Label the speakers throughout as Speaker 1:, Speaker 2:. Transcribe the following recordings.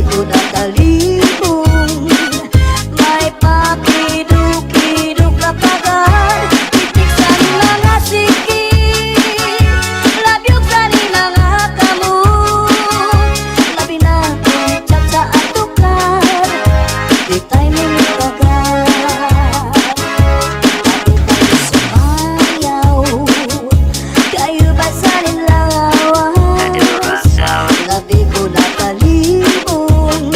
Speaker 1: ko nakalibong. May pakiduk-iduk na pagad, titik sa ni mga sikit, labyog sa ni mga kamot. Labi na kung tsak sa atukar, di tayo mimipagad. Labi tayo sumayaw, kayo ba sa nilawan? Labi ko nakalibong,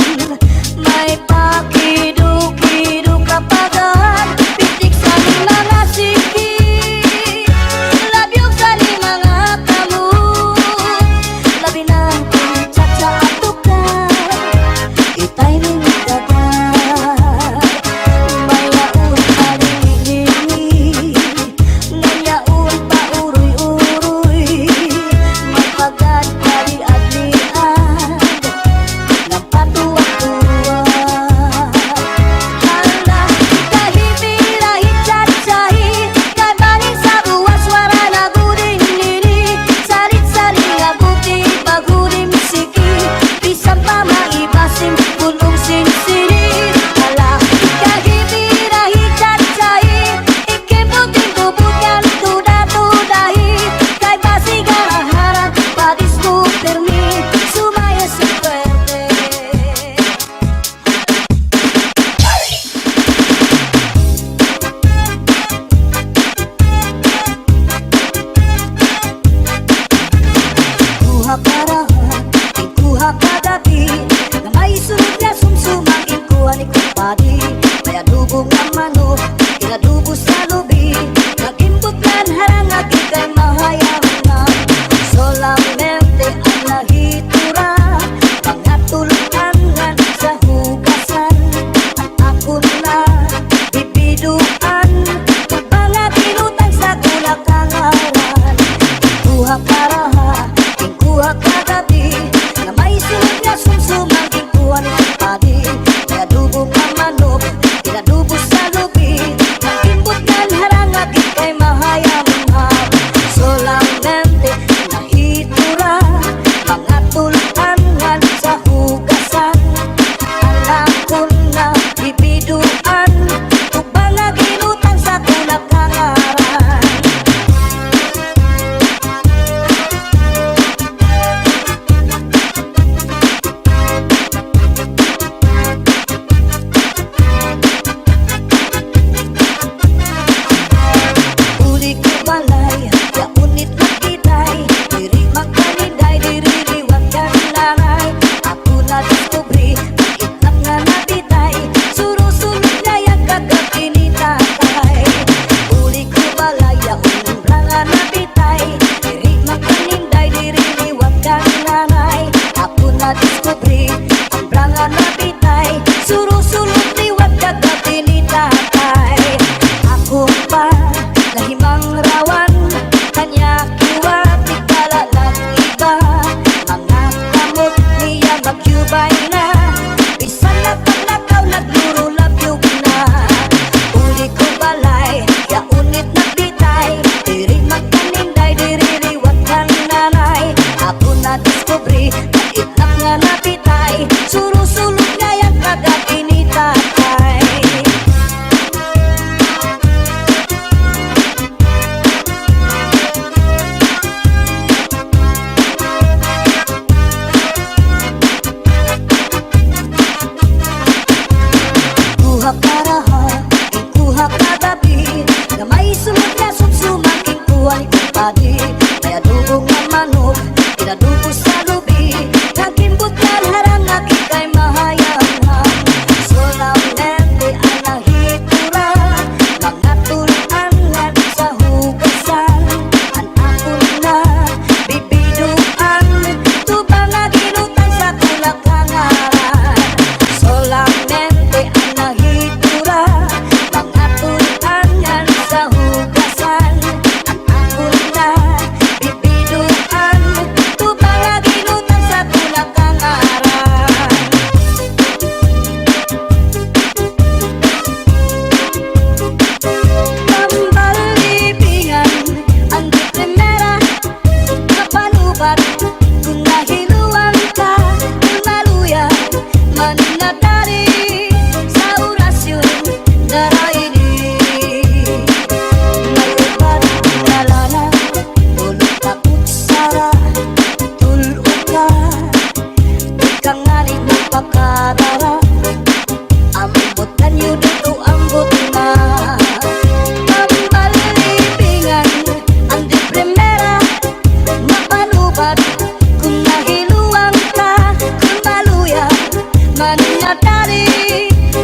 Speaker 1: matari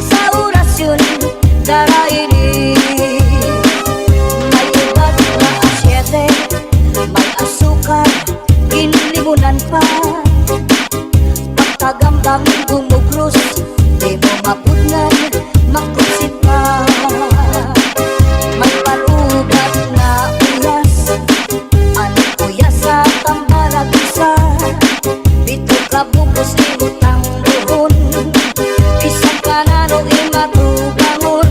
Speaker 1: sa orasyon daraili. May ubat na asyete, may asukar, ginlimunan pa. Pagkagambangin gumugros, di mo mapudnan, makusit pa. May palugat na uyas, ano uyas sa tambalag isa. Bito ka bukos ibutang buhon, isang kanano imatugangon.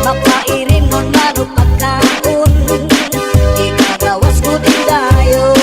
Speaker 1: Makairin nun mano pagkaon, ikagawas ko din dayon.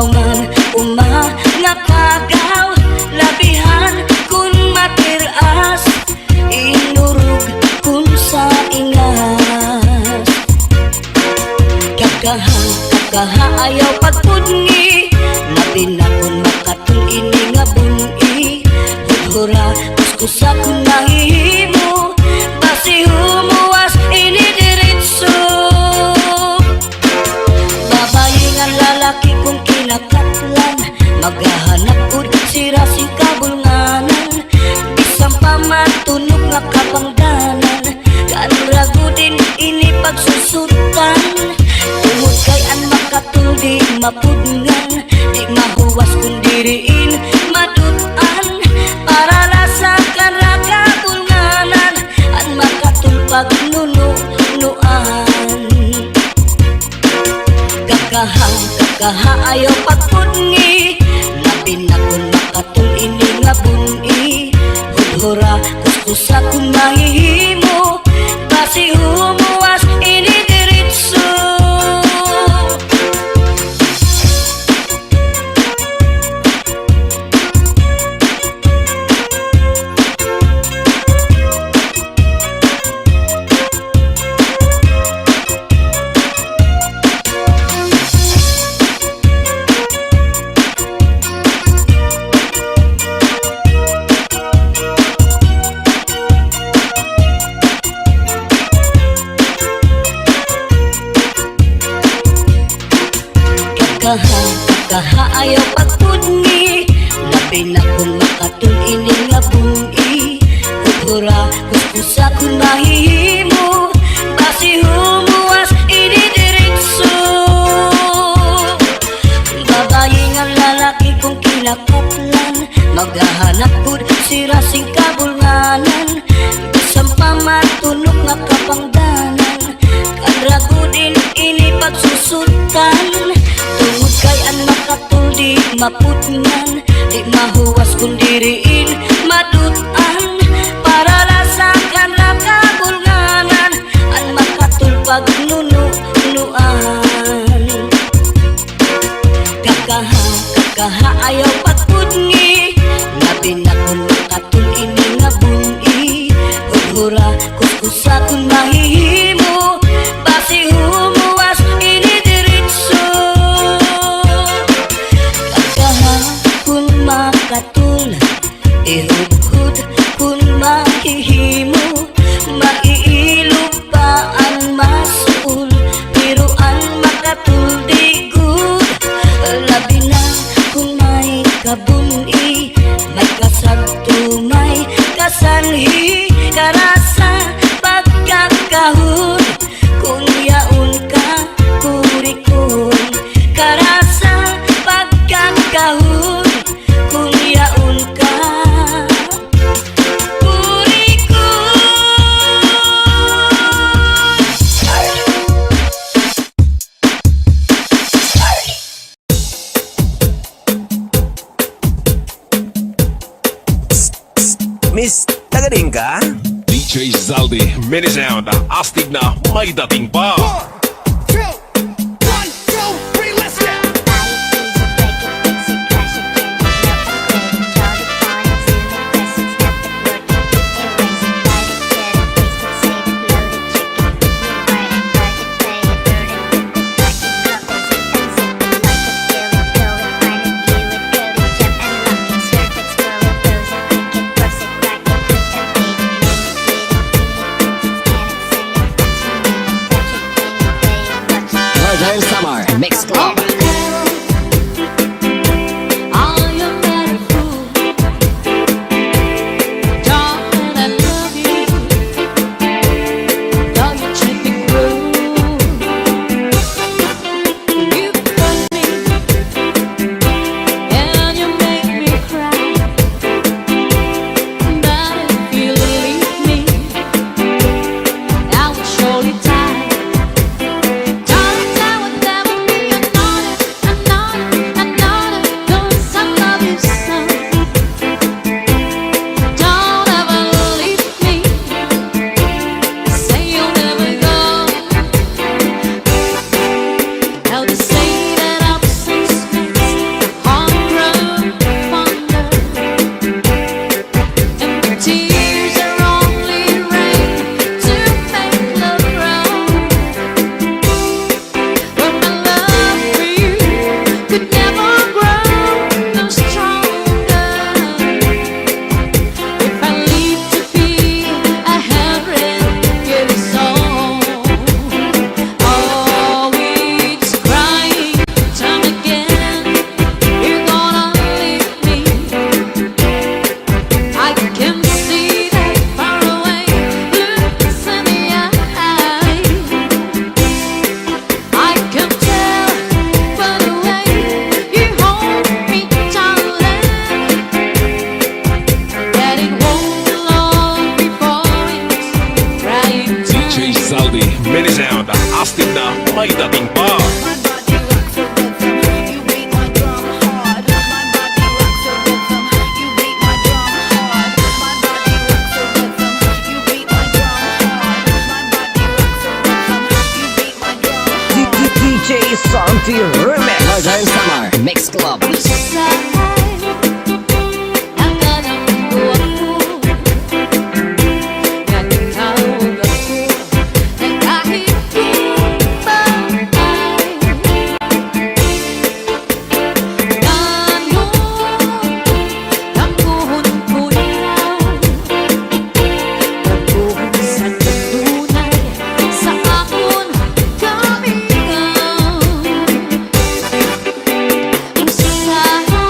Speaker 1: ikaw man umangakagaw, labihan kun matiras, inurog kun sa ingas. Kakaha ayaw pagpudngi, labi na kun makatul ini nga bungi. Hudhura kuskusa kun nahihimo, basi humuwas ini diritso. Babayi nga lalaki kung kinakatlan, maghahanap ud sira si kabulnganan. Bisang pamatunog nga kapangdanan, kanrago din ini pagsusutan. Tungod kay an makatuldi mapudngan, di mahuwas kung diriin madutan. Para lasa kanra kabulnganan, an makatulpag nunuan. Kakaha ayaw pagpudngi, labi na kun makatul ini nga bungi. Hudhura kuskusa kun mahihimo, basi humuwas ini diritso. Kakaha ayaw pagpudngi, labi na kun makatul ini nga bungi. Hudhura kuskusa kun mahihimo, basi humuwas ini diritso. Babayi nga lalaki kung kinakatlan, maghahanap pud sira sing kabulnganan. Bisang pamatunog nga kapangdanan, kanrago din ini pagsusutan. Tungod kay an makatuldi mapudngan, di mahuwas kung diriin madutan. Para lasa kanra kabulnganan, an makatulpag nunuan. Kakaha ayaw pagpudngi, labi na kun makatul ini nga bungi. Hudhura kuskusa kun mahihimo, basi humuwas ini diritso. Kun makatul, ihudhud kun mahihimo, maiilupaan masul, biruan makatul digud. Labi na kung may kabuni, may kasagto, may kasanhi, karasa pagkakahud, kung yaon ka kurikon. Karasa pagkakahud, kung yaon ka kurikon.
Speaker 2: Miss, tagaling ka?
Speaker 3: DJ Zaldi, mini sound, astig na may dating pa.
Speaker 4: 1, 2, 3, let's go!
Speaker 1: Usahay Nakananggo ako Nagtawag ako ng kahit kumbay Ngayon Tangkuhon ko ikaw Tangkuhon sa tunay Sa akon kamingaw Usahay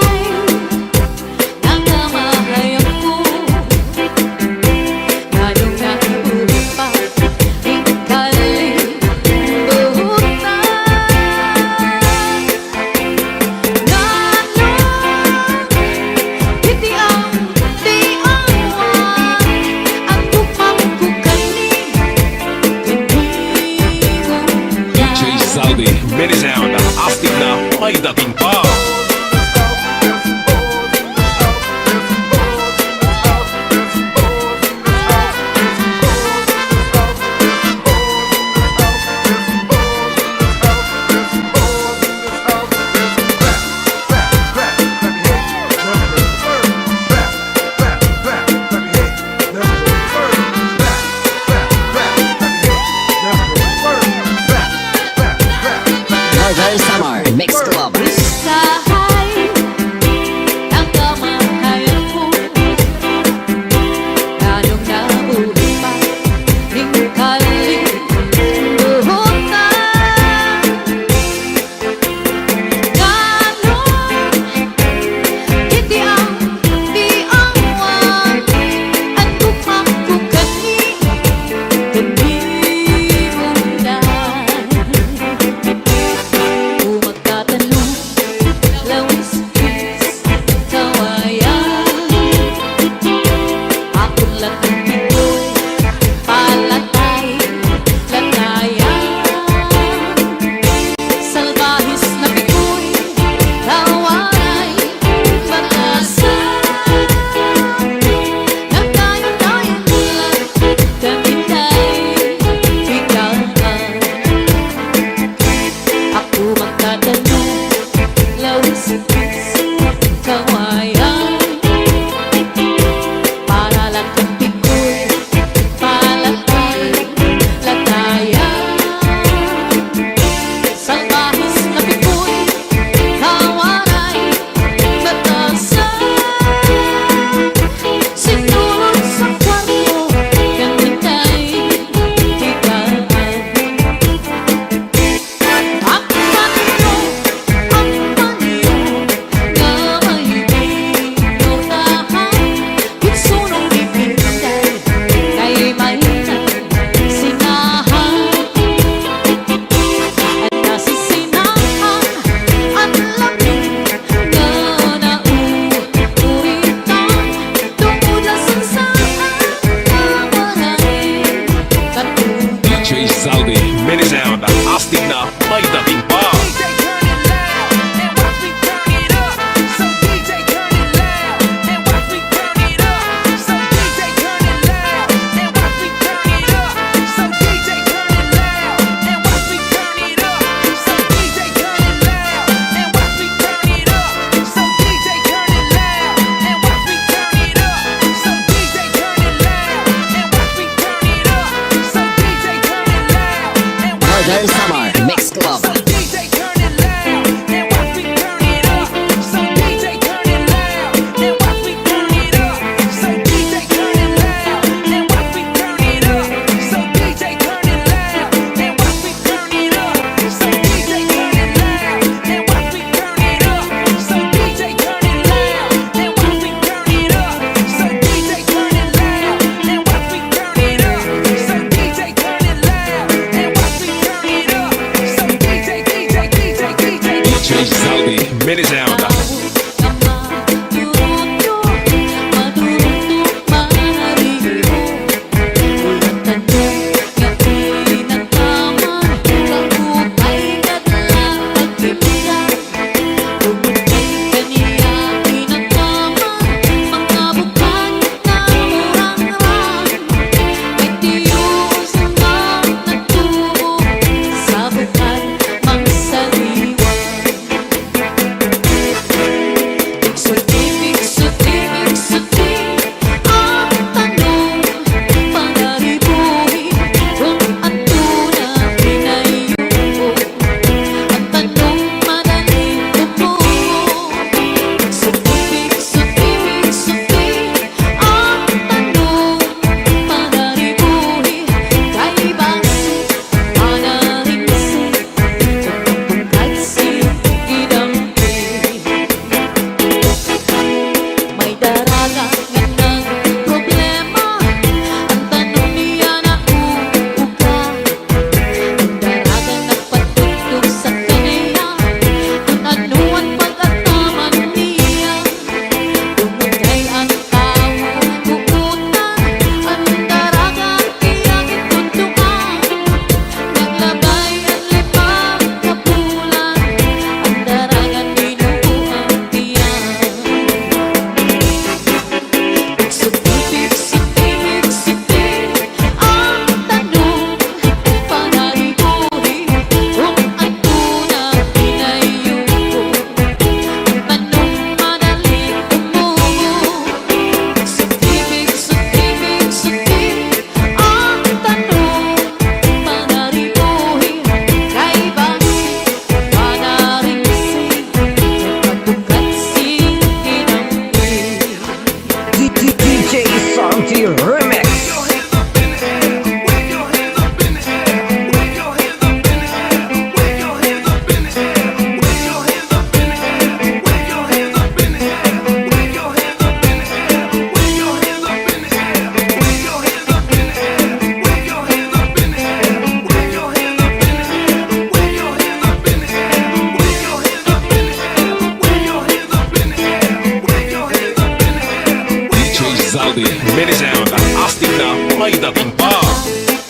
Speaker 3: Zaldi, minisound, astig na may dating pa.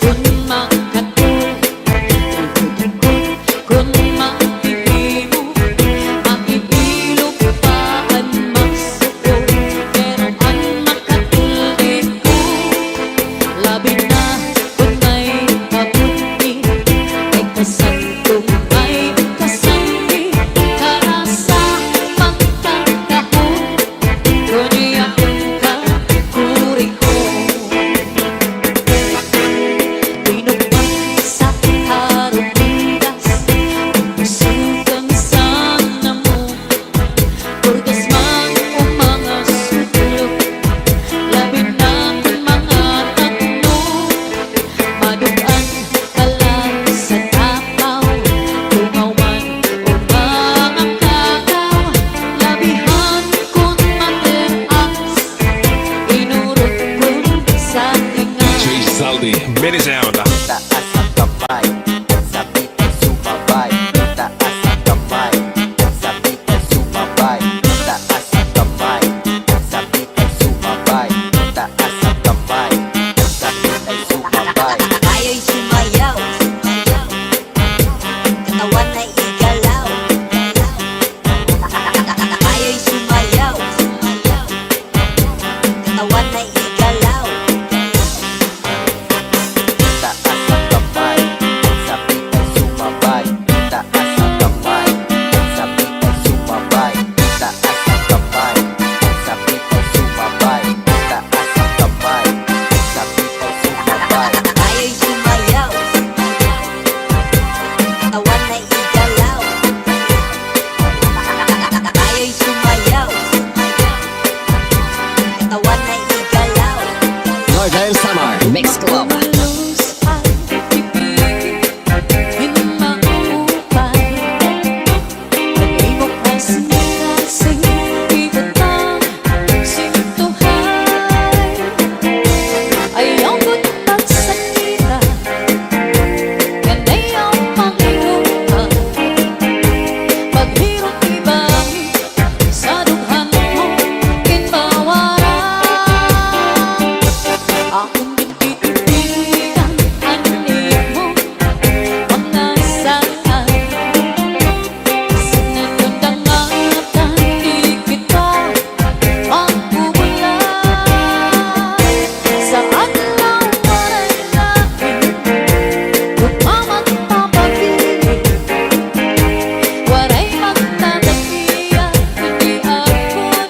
Speaker 5: Kung makatulog, kung makikimo, makikilog pa ang magsuko. Pero ang makatulog ko, labi na kung may kabuti. Ay kasantong may kasambi, para sa pagkakahon. Kundi akong kakuri ko. Pinupang sa harupidas, pusukan sana mo. Purgas man o mga sulok, labi na kung mga tatlo. Madugaan pala sa tapaw, tungaw man o mga kagaw. Labihan kung mateas, inurot kung sa tinga.
Speaker 3: Jay Zaldi, minisound.
Speaker 6: Taas ang kamay, sabik ay sumabay. Taas ang kamay, sabik ay sumabay. Taas ang kamay, sabik ay sumabay. Taas ang kamay, sabik ay sumabay.
Speaker 1: Tayo'y sumayaw, katawan ay igalaw. Tayo'y sumayaw, katawan ay igalaw.
Speaker 6: Taas ang kamay, sabik ay sumabay. Taas ang kamay, sabik ay sumabay. Taas ang kamay, sabik ay sumabay. Taas ang kamay, sabik ay sumabay.
Speaker 1: Tayo'y sumayaw, katawan ay igalaw. Tayo'y sumayaw, katawan ay igalaw.
Speaker 2: Northern Summer Mix Club.
Speaker 5: Malos ang ibigin, hindi maupay. Nag-ibok ang sinikasing, ibot ang sintuhay. Ayaw ko't pagsakita, yan ay ang panghirupan. Paghirot ibangin, sa dughan mo kinbawaran. Akong ginpipilitan, anin mo mga saan. Sinagandangatan, di kita makubulan. Sa adlaw mananahin, lumamat papagili. Waray magtatakiyan, hindi akon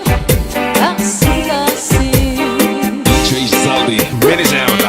Speaker 5: kasikasing.
Speaker 3: Jay Zaldi, minisound.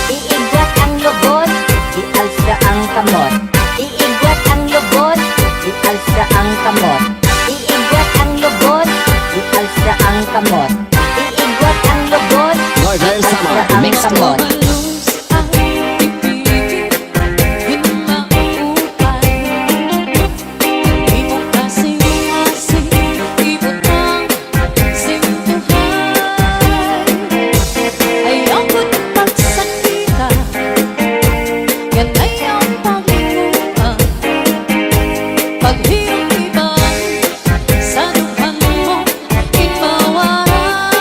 Speaker 1: Iigwat ang lubot, ialsa ang kamot. Iigwat ang lubot, ialsa ang kamot. Iigwat ang lubot, ialsa ang kamot. Iigwat ang lubot,
Speaker 2: Northern Summer
Speaker 1: ialsa ang
Speaker 2: Mix Club.
Speaker 1: kamot.
Speaker 5: Malos ang ibigin, hindi maupay. Di mo kasing-asing, ibot ang sintuhay. Ayaw ko't pagsakita, yan ay ang panghirupan. Paghirot ibangin, sa dughan mo kinbawaran.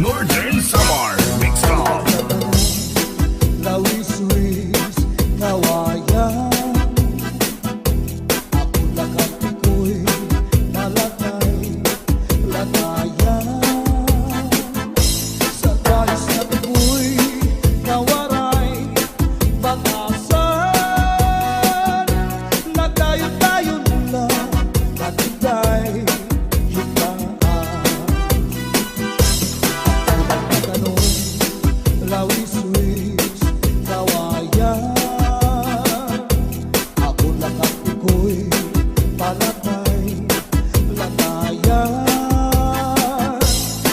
Speaker 3: Northern Samar Mix Club.
Speaker 7: Lawis-wis, kawayan. Ako lakad ko'y nalatay, latayan. Sa guys na ko'y nawaray, batasan. Nagdayo-dayo nila, natitay, hitaan. Tanong, lawis-wis, kawayan. Ako lakad ko'y palatay, latayan.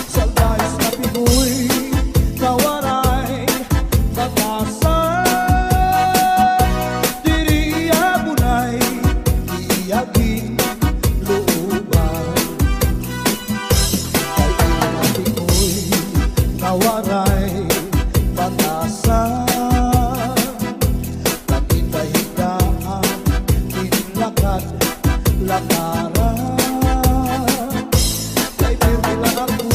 Speaker 7: Sa guys na piko'y kawaray, batasan. Diri abunay, iaging looban. Kay inati ko'y kawaray, batasan. Nakita-hitaan, tinlakad, lakaran. Kay pirmi lang ako,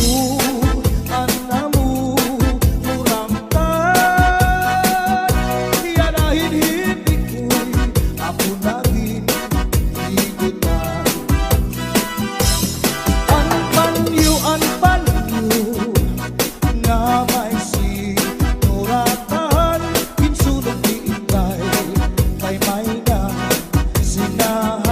Speaker 7: anamu, muramtan. Iyanahin hindi ko'y ako naging igutan. Anpanyo nga may sinuratan, kinsulong diitay kay may na sinahan.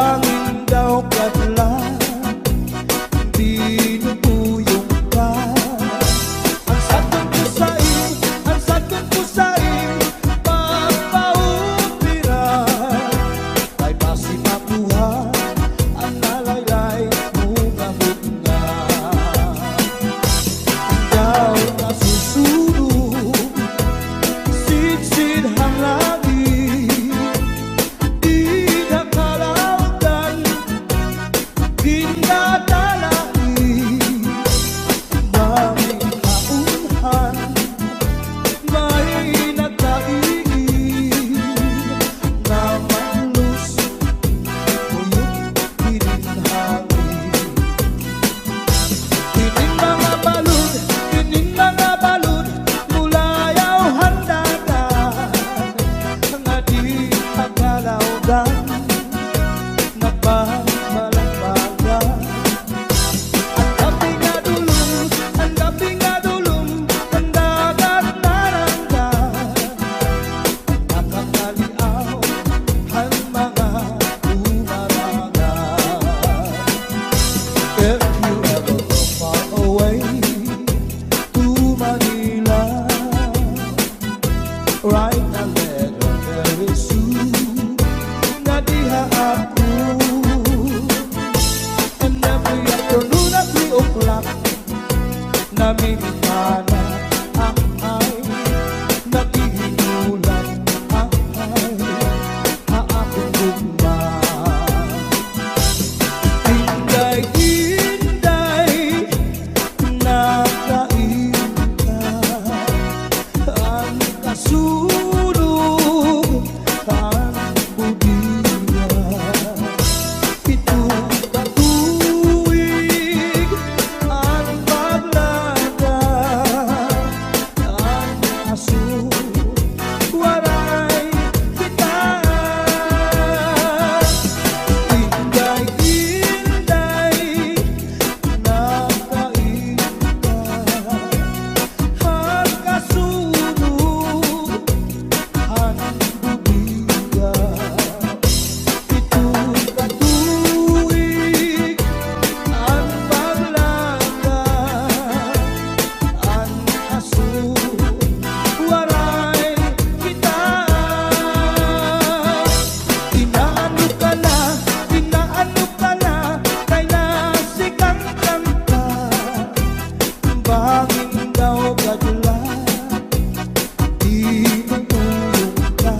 Speaker 7: Bangin daw kadlan, binubuyong ka. Ang sagot ko sa'yo, ang sagot ko sa'yo, pagpaupiran ay basi makuha ang nalaylay bunga-bunga. Ikaw na susunod, sidsid ang langit, di nakalautan, dinadalain. Daming kaunhan, may nagkaigin na manlus, uyok pininhangin. Kining mga balud, kining mga balud, mulayaw handagan, nga di tagalawgan, nagbabalagbagan. Ang gabi nga dulong, ang gabi nga dulong, ang dagat naranggan, nakakaliaw ang mga umarangan. If you ever go far away to Manila, write a letter very soon, nga diha ako. And every afternoon at 3 o'clock, namimikana ang ay, naghihinulan ang ay, haakong gugma. Inday-inday, nakain ka, ang kasunog, ang budiya. Pitong katuig, ang paglaga, ang aso, waray kita. Inday-inday, nakain ka, ang kasunog, ang budiga. Pitong katuig, ang paglaga, ang aso, waray kita. Inaano ka na, kay nasikang kanta, bangin daw kadlan, di natulog ka.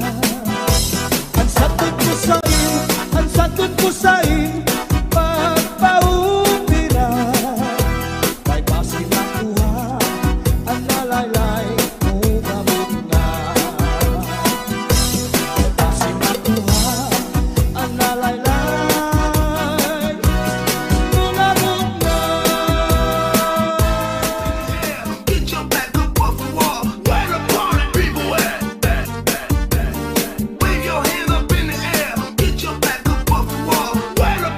Speaker 7: Ang sagot ko sa'yo, ang sagot ko sa'yo, pagpaupiran kay basi makuha ang nalaylay bunga-bunga. Kay basi makuha ang nalaylay bunga-bunga.
Speaker 4: Get your back up off the wall. Where the party people at? Wave your hands up in the air. Get your back up off the wall. Where the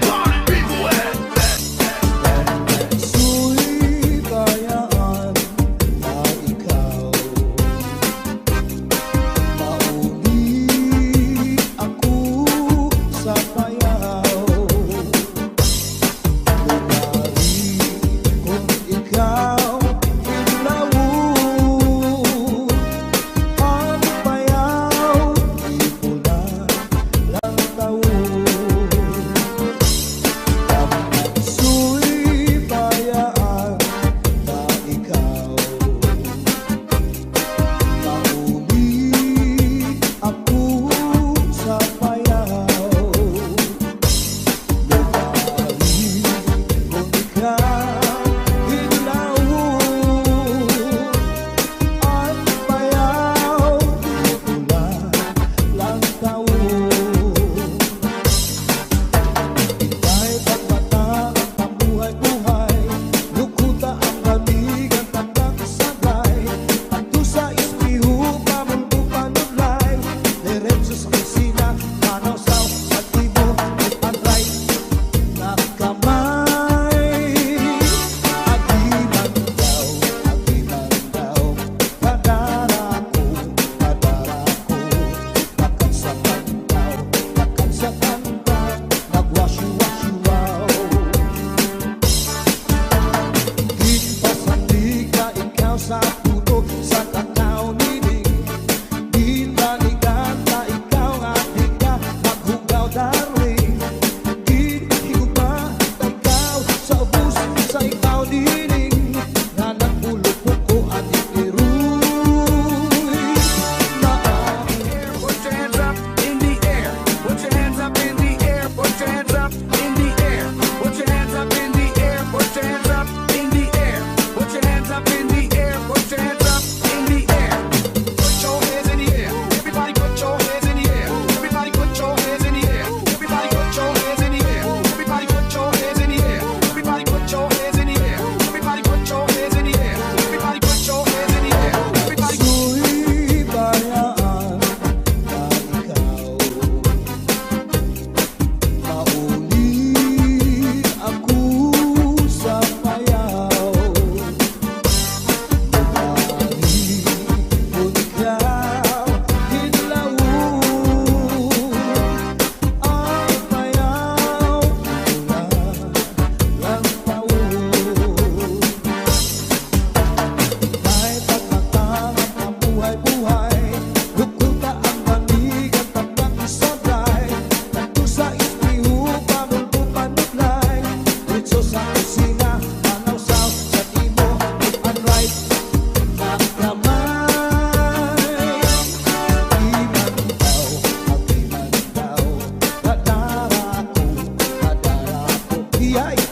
Speaker 7: ay